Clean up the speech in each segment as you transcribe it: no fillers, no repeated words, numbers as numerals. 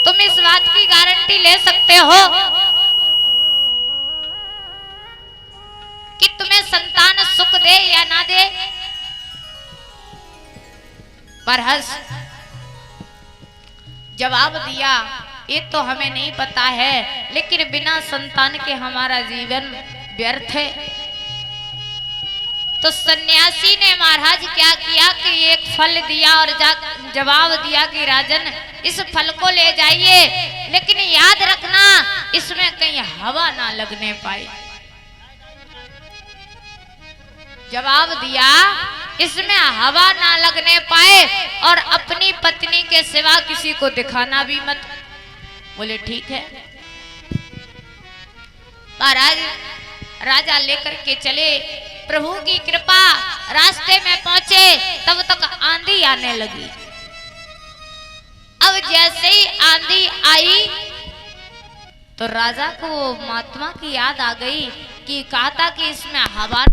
तुम इस बात की गारंटी ले सकते हो कि तुम्हें संतान सुख दे या ना दे? बरहस जवाब दिया, ये तो हमें नहीं पता है, लेकिन बिना संतान के हमारा जीवन व्यर्थ है। तो सन्यासी ने महाराज क्या किया कि एक फल दिया और जवाब दिया कि राजन इस फल को ले जाइए, लेकिन याद रखना इसमें कहीं हवा ना लगने पाए। जवाब दिया इसमें हवा ना लगने पाए और अपनी पत्नी के सिवा किसी को दिखाना भी मत। बोले ठीक है। महाराज राजा लेकर के चले, प्रभु की कृपा, रास्ते में पहुंचे तब तक आंधी आने लगी। अब जैसे ही आंधी आई तो राजा को महात्मा की याद आ गई कि कहा था कि इसमें हवा।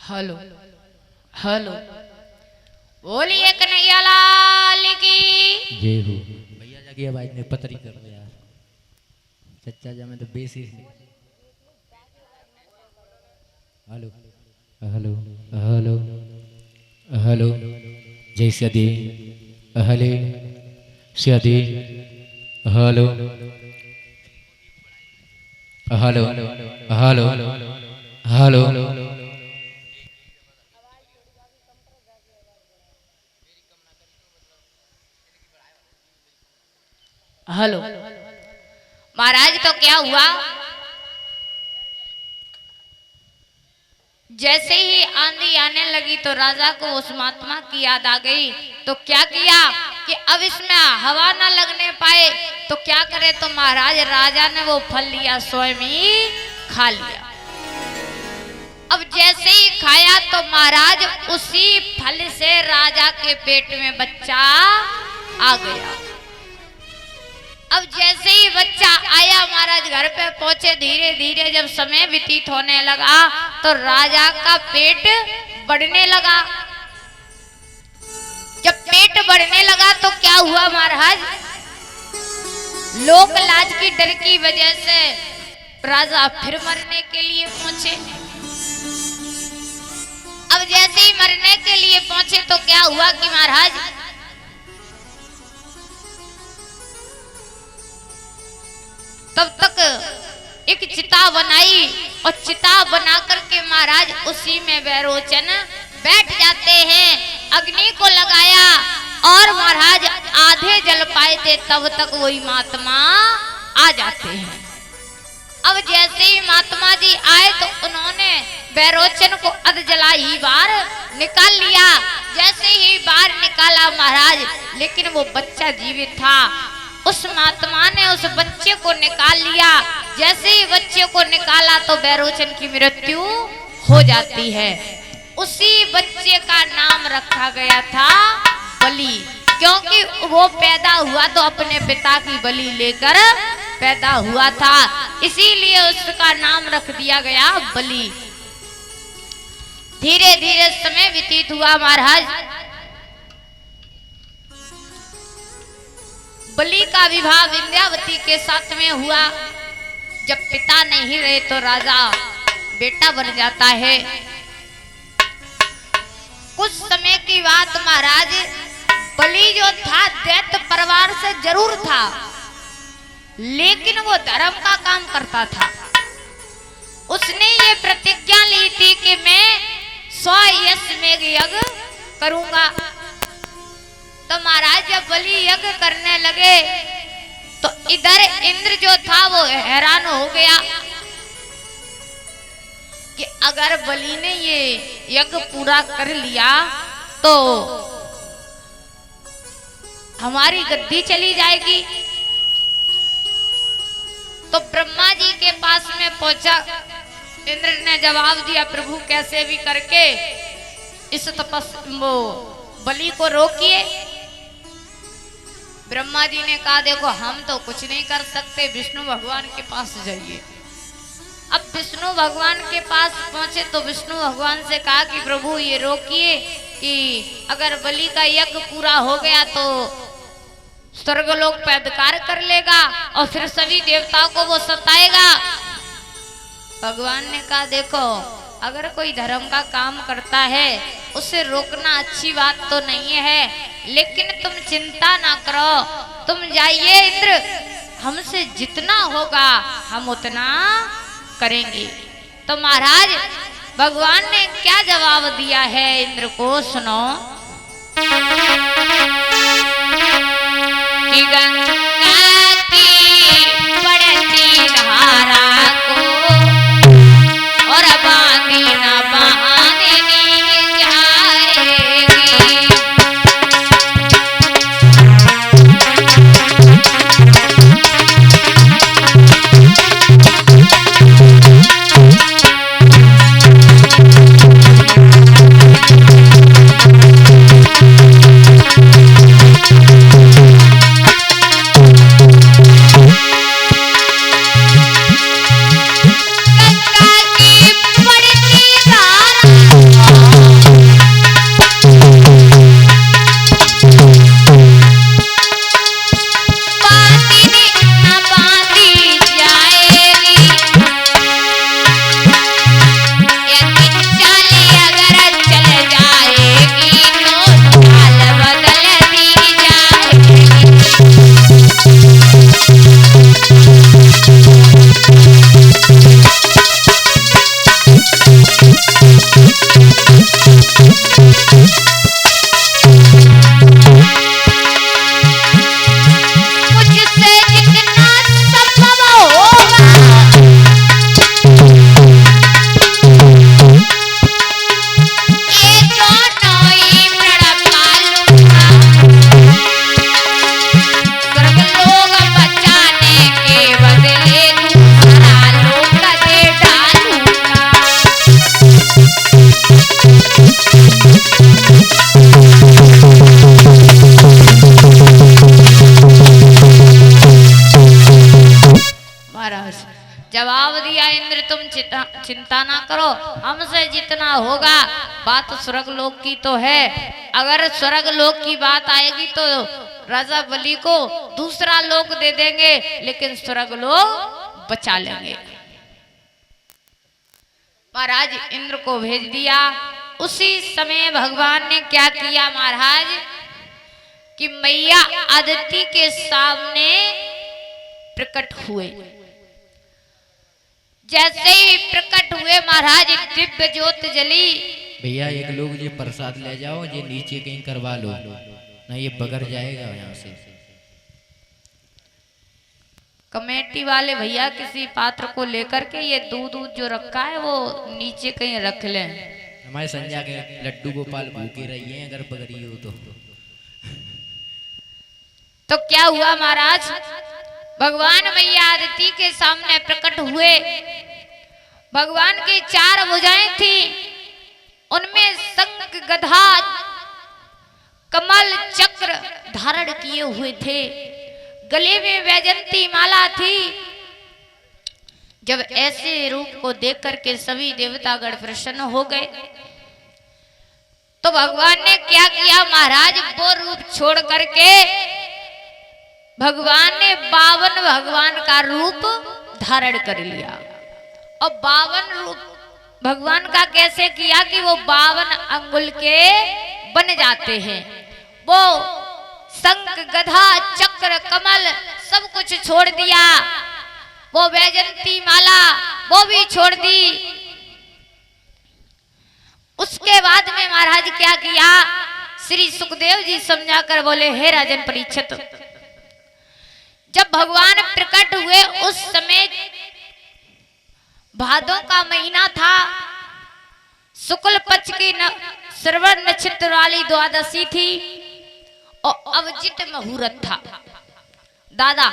हेलो हेलो, बोलिए कन्हैया लाल की जय हो। भैया जाके आवाज ने पतरी कर दिया यार, चच्चा जा में तो बेसी। हेलो हेलो हेलो हेलो, जय सदी, हले सदी, hello hello hello hello. Hello. महाराज तो क्या हुआ, जैसे ही आंधी आने लगी तो राजा को उस महात्मा की याद आ गई। तो क्या किया कि अब इसमें हवा ना लगने पाए तो क्या करे, तो महाराज राजा ने वो फल लिया, स्वयं ही खा लिया। अब जैसे ही खाया तो महाराज उसी फल से राजा के पेट में बच्चा आ गया। अब जैसे ही बच्चा आया महाराज घर पे पहुंचे, धीरे धीरे जब समय व्यतीत होने लगा तो राजा का पेट बढ़ने लगा। जब पेट बढ़ने लगा तो क्या हुआ महाराज, लोक लाज की डर की वजह से राजा फिर मरने के लिए पहुंचे। अब जैसे ही मरने के लिए पहुंचे तो क्या हुआ कि महाराज तब तक एक चिता बनाई और चिता बना करके महाराज उसी में बैरोचन बैठ जाते हैं। अग्नि को लगाया और महाराज आधे जल पाए थे तब तक वही महात्मा आ जाते हैं। अब जैसे ही महात्मा जी आए तो उन्होंने बैरोचन को अध जला ही बाहर निकाल लिया। जैसे ही बाहर निकाला महाराज, लेकिन वो बच्चा जीवित था। उस महात्मा ने उस बच्चे को निकाल लिया। जैसे ही बच्चे को निकाला तो बैरोचन की मृत्यु हो जाती है। उसी बच्चे का नाम रखा गया था बलि, क्योंकि वो पैदा हुआ तो अपने पिता की बलि लेकर पैदा हुआ था, इसीलिए उसका नाम रख दिया गया बलि। धीरे धीरे समय व्यतीत हुआ महाराज। बलि का विवाह विंध्यावती के साथ में हुआ। जब पिता नहीं रहे तो राजा बेटा बन जाता है। कुछ समय की बात महाराज, बलि जो था दैत्य परिवार से जरूर था, लेकिन वो धर्म का काम करता था। उसने ये प्रतिज्ञा ली थी कि मैं 100 अश्वमेध यज्ञ करूंगा। तो महाराज जब बलि यज्ञ करने लगे तो इधर इंद्र जो था वो हैरान हो गया कि अगर बलि ने ये यज्ञ पूरा कर लिया तो हमारी गद्दी चली जाएगी। तो ब्रह्मा जी के पास में पहुंचा। इंद्र ने जवाब दिया, प्रभु कैसे भी करके इस वो बलि को रोकिए। ब्रह्मा जी ने कहा, देखो हम तो कुछ नहीं कर सकते, विष्णु भगवान के पास जाइए। अब विष्णु भगवान के पास पहुंचे तो विष्णु भगवान से कहा कि प्रभु ये रोकिए कि अगर बलि का यज्ञ पूरा हो गया तो स्वर्गलोक पे अधिकार कर लेगा और फिर सभी देवताओं को वो सताएगा। भगवान ने कहा, देखो अगर कोई धर्म का काम करता है उसे रोकना अच्छी बात तो नहीं है, लेकिन तुम चिंता ना करो, तुम जाइए इंद्र, हमसे जितना होगा हम उतना करेंगे। तो महाराज भगवान ने क्या जवाब दिया है इंद्र को, सुनो। कि गंगा की बढ़ती धारा को और बांधी न बांधनी जाएगी। जवाब दिया इंद्र, तुम चिंता ना करो, हमसे जितना होगा। बात स्वर्ग लोक की तो है, अगर स्वर्ग लोक की बात आएगी तो राजा बलि को दूसरा लोक दे देंगे, लेकिन स्वर्ग लोक बचा लेंगे। महाराज इंद्र को भेज दिया। उसी समय भगवान ने क्या किया महाराज कि मैया आदित्य के सामने प्रकट हुए। जैसे ही प्रकट हुए महाराज दिव्य ज्योत जली। भैया एक लोग ये प्रसाद ले जाओ, ये नीचे कहीं करवा लो ना, ये बगर जाएगा यहाँ से। कमेटी वाले भैया किसी पात्र को लेकर के ये दूध जो रखा है वो नीचे कहीं रख लें। हमारे संजय के लड्डू गोपाल भूखे रही हैं अगर बगरी हो तो क्या हुआ महाराज, भगवान मैया आदित्य के सामने प्रकट हुए। भगवान की 4 भुजाएं थी, उनमें शंख गदा कमल चक्र धारण किए हुए थे, गले में वैजंती माला थी। जब ऐसे रूप को देख करके सभी देवतागण प्रसन्न हो गए तो भगवान ने क्या किया महाराज, वो रूप छोड़ करके भगवान ने 52 भगवान का रूप धारण कर लिया। और 52 रूप भगवान का कैसे किया कि वो 52 अंगुल के बन जाते हैं। वो शंख गधा चक्र कमल सब कुछ छोड़ दिया। वो वैजंती माला वो भी छोड़ दी। उसके बाद में महाराज क्या किया, श्री सुखदेव जी समझाकर बोले, हे राजन परीक्षित, जब भगवान प्रकट हुए उस समय भादों का महीना था, शुक्ल पक्ष की श्रवण नक्षत्र वाली द्वादशी थी और अवजित मुहूर्त था। दादा,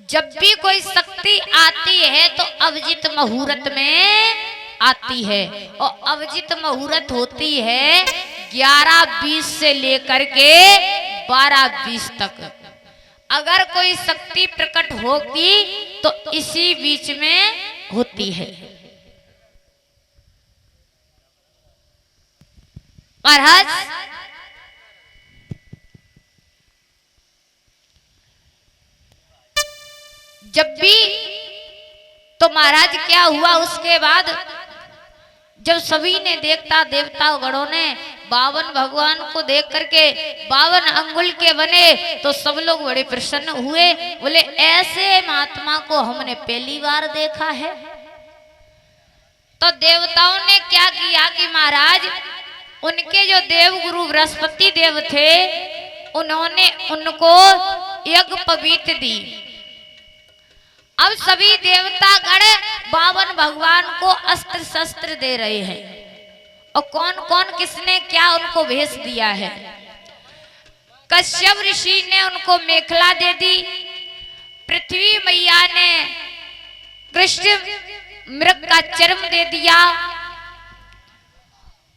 जब भी कोई शक्ति आती है तो अवजित मुहूर्त में आती है और अवजित मुहूर्त होती है 11:20 से लेकर के 12:20 तक। अगर कोई शक्ति प्रकट होती तो इसी बीच में होती है। महाराज जब भी तो महाराज क्या हुआ, उसके बाद जब सभी ने देवता गणों ने 52 भगवान को देख करके 52 अंगुल के बने तो सब लोग बड़े प्रसन्न हुए। बोले, ऐसे महात्मा को हमने पहली बार देखा है। तो देवताओं ने क्या किया कि महाराज उनके जो देव गुरु बृहस्पति देव थे उन्होंने उनको यज्ञ पवित्र दी। अब सभी देवता गण 52 भगवान को अस्त्र शस्त्र दे रहे हैं और कौन कौन किसने क्या उनको भेज दिया है। कश्यप ऋषि ने उनको मेखला दे दी, पृथ्वी मैया ने कृष्ण मृग का चर्म दे दिया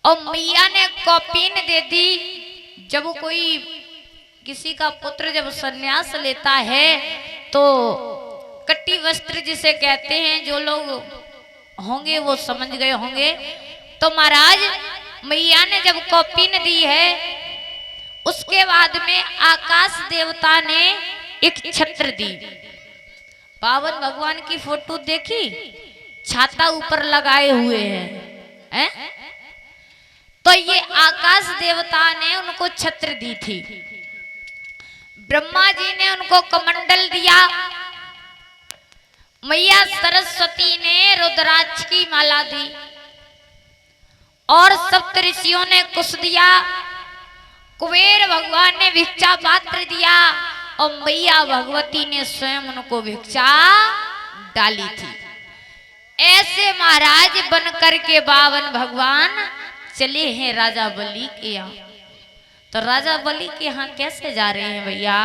और मैया ने कौपीन दे दी। जब कोई किसी का पुत्र जब संन्यास लेता है तो कट्टी वस्त्र जिसे कहते हैं, जो लोग होंगे वो समझ गए होंगे। तो महाराज मैया ने जब कौपीन दी है उसके बाद में आकाश देवता ने एक छत्र दी। 52 भगवान की फोटो देखी, छाता ऊपर लगाए हुए हैं। तो ये आकाश देवता ने उनको छत्र दी थी। ब्रह्मा जी ने उनको कमंडल दिया, मैया सरस्वती ने रुद्राक्ष की माला दी और सप्त ऋषियों ने कुश दिया, कुबेर भगवान ने भिक्षा पात्र दिया और मैया भगवती ने स्वयं उनको भिक्षा डाली थी। ऐसे महाराज बन करके 52 भगवान चले हैं राजा बलि के यहाँ। तो राजा बलि के यहाँ कैसे जा रहे हैं भैया?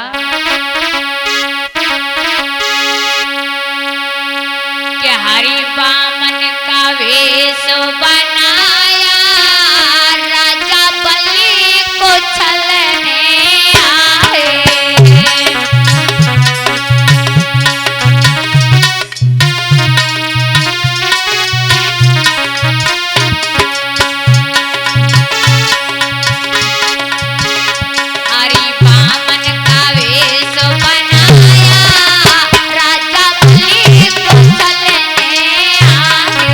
कि हरि बामन का वेश बनाया, राजा बलि को छलने आए। हरि बामन का वेश बनाया, राजा बलि को छलने आए।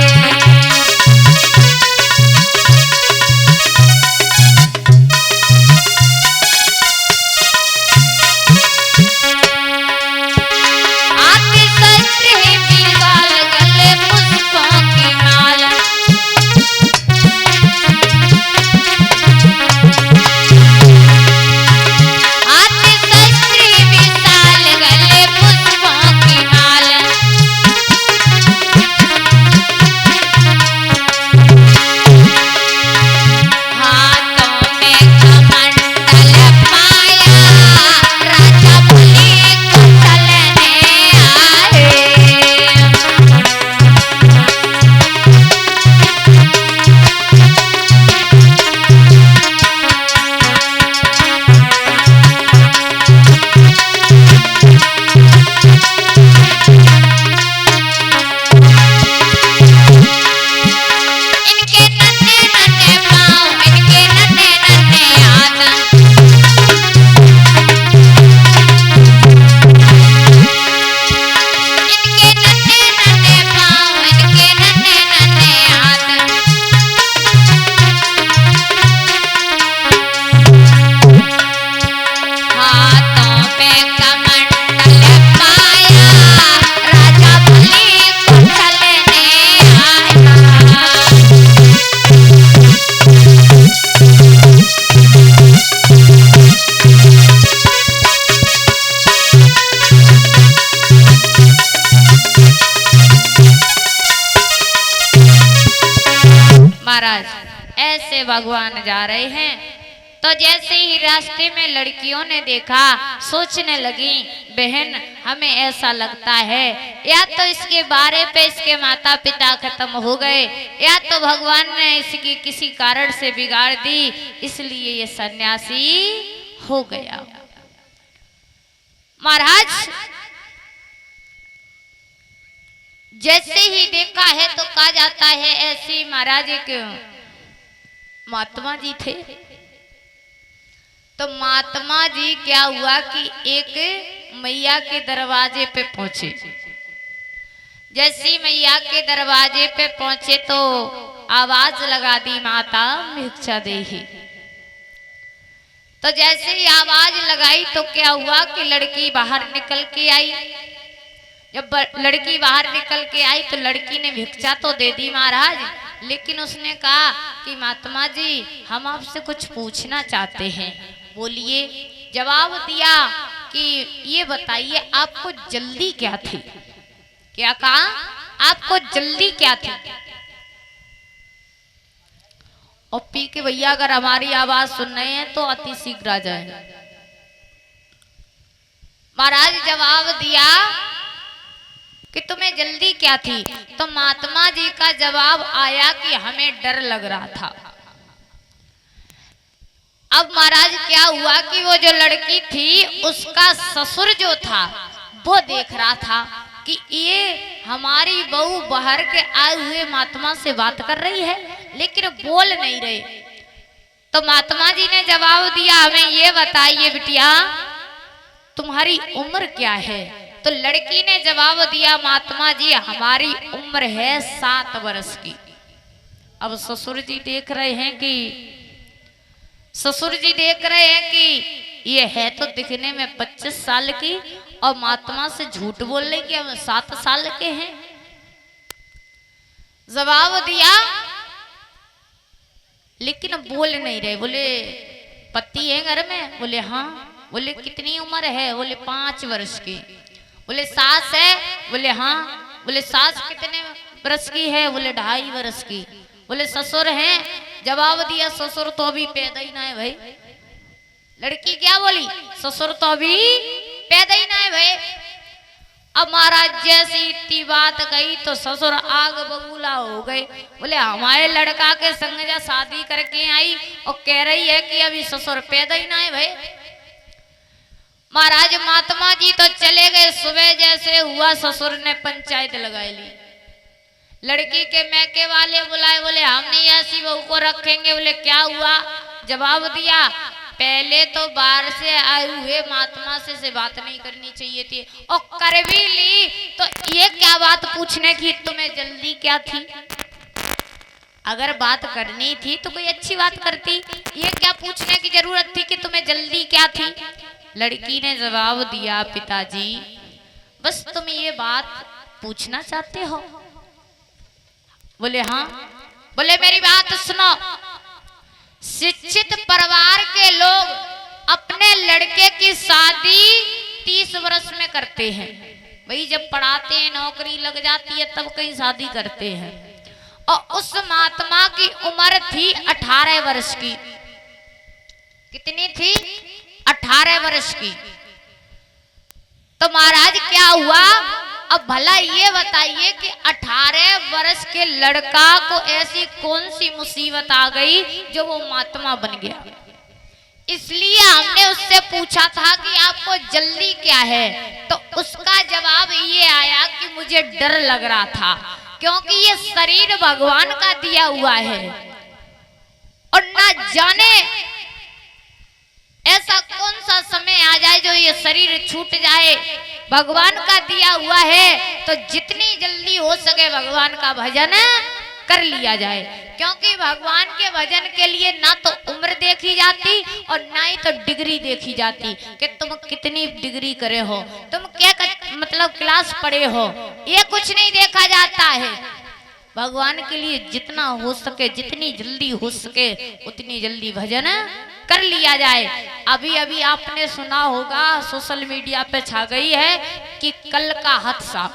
से भगवान जा रहे हैं। तो जैसे ही रास्ते में लड़कियों ने देखा, सोचने लगी बहन हमें ऐसा लगता है या तो इसके बारे पे इसके माता पिता खत्म हो गए या तो भगवान ने इसकी किसी कारण से बिगाड़ दी, इसलिए ये सन्यासी हो गया। महाराज जैसे ही देखा है तो कहा जाता है ऐसे महाराज एक महात्मा जी थे। तो महात्मा जी क्या हुआ कि एक मैया के दरवाजे पे पहुंचे। जैसी मैया के दरवाजे पे पहुंचे तो आवाज लगा दी माता भिक्षा देहि। तो जैसे ही आवाज लगाई तो क्या हुआ कि लड़की बाहर निकल के आई। जब लड़की बाहर निकल के आई तो लड़की ने भिक्षा तो दे दी महाराज, लेकिन उसने कहा कि महात्मा जी हम आपसे कुछ पूछना चाहते हैं। बोलिए। जवाब दिया कि ये बताइए आपको जल्दी क्या थी। क्या कहा? आपको जल्दी क्या थी। और पी के भैया अगर हमारी आवाज सुन रहे हैं तो अति शीघ्र आ जाए। महाराज जवाब दिया कि तुम्हें जल्दी क्या थी। तो महात्मा जी का जवाब आया कि हमें डर लग रहा था। अब महाराज क्या हुआ कि वो जो लड़की थी उसका ससुर जो था वो देख रहा था कि ये हमारी बहू बाहर के आए हुए महात्मा से बात कर रही है लेकिन बोल नहीं रहे। तो महात्मा जी ने जवाब दिया हमें ये बताइए बिटिया तुम्हारी उम्र क्या है। तो लड़की ने जवाब दिया महात्मा जी हमारी उम्र है 7 वर्ष की। अब ससुर जी देख रहे हैं कि ये है तो दिखने में 25 साल की और महात्मा से झूठ बोल रही कि हम 7 साल के हैं। जवाब दिया लेकिन बोल नहीं रहे। बोले पति है घर में। बोले हाँ। बोले कितनी उम्र है। बोले 5 वर्ष की। बोले सास है। बोले हाँ। बोले सास कितने वर्ष की है। बोले 2.5 वर्ष की। बोले ससुर हैं। जवाब दिया ससुर तो अभी पैदा ही ना है भाई। लड़की क्या बोली ससुर तो अभी पैदा ही ना है भाई। अब महाराज जैसी इतनी बात कही तो ससुर आग बबूला हो गए। बोले हमारे लड़का के संग जा शादी करके आई और कह रही है कि अभी ससुर पैदा ही ना है भाई। महाराज महात्मा जी तो चले गए। सुबह जैसे हुआ ससुर ने पंचायत लगाई ली। लड़की के मैके वाले बुलाए। बोले हम नहीं ऐसी बहू को रखेंगे। बोले क्या हुआ। जवाब दिया पहले तो बाहर से आए हुए महात्मा से बात नहीं करनी चाहिए थी और कर भी ली तो ये क्या बात पूछने की तुम्हें जल्दी क्या थी। अगर बात करनी थी तो कोई अच्छी बात करती। ये क्या पूछने की जरूरत थी कि तुम्हें जल्दी क्या थी। लड़की ने जवाब दिया पिताजी बस तुम ये बात पूछना चाहते हो। बोले हाँ। बोले मेरी बात सुनो। शिक्षित परिवार के लोग अपने लड़के की शादी 30 वर्ष में करते हैं। भाई जब पढ़ाते हैं नौकरी लग जाती है तब कहीं शादी करते हैं। और उस महात्मा की उम्र थी 18 वर्ष की। कितनी थी 18 वर्ष की। तो महाराज क्या हुआ। अब भला ये बताइए कि 18 वर्ष के लड़का को ऐसी कौन सी मुसीबत आ गई जो वो महात्मा बन गया। इसलिए हमने उससे पूछा था कि आपको जल्दी क्या है। तो उसका जवाब ये आया कि मुझे डर लग रहा था क्योंकि ये शरीर भगवान का दिया हुआ है और ना जाने ऐसा कौन सा समय आ जाए जो ये शरीर छूट जाए। भगवान का दिया हुआ है तो जितनी जल्दी हो सके भगवान का भजन कर लिया जाए क्योंकि भगवान के भजन के लिए ना तो उम्र देखी जाती और ना ही तो डिग्री देखी जाती कि तुम कितनी डिग्री करे हो, तुम क्या मतलब क्लास पढ़े हो, ये कुछ नहीं देखा जाता है। भगवान के लिए जितना हो सके जितनी जल्दी हो सके उतनी जल्दी भजन कर लिया जाए। अभी अभी आपने सुना होगा सोशल मीडिया पे छा गई है कि कल का हादसा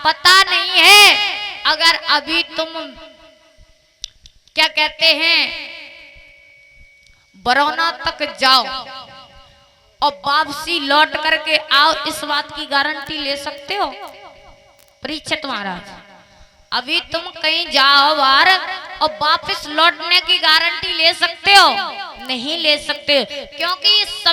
पता नहीं है। अगर अभी तुम क्या कहते हैं, बरौना तक जाओ और वापसी लौट करके आओ, इस बात की गारंटी ले सकते हो? परीक्षित महाराज, अभी तुम कहीं जाओ बाहर और वापस लौटने की गारंटी ले सकते हो? नहीं ले सकते, क्योंकि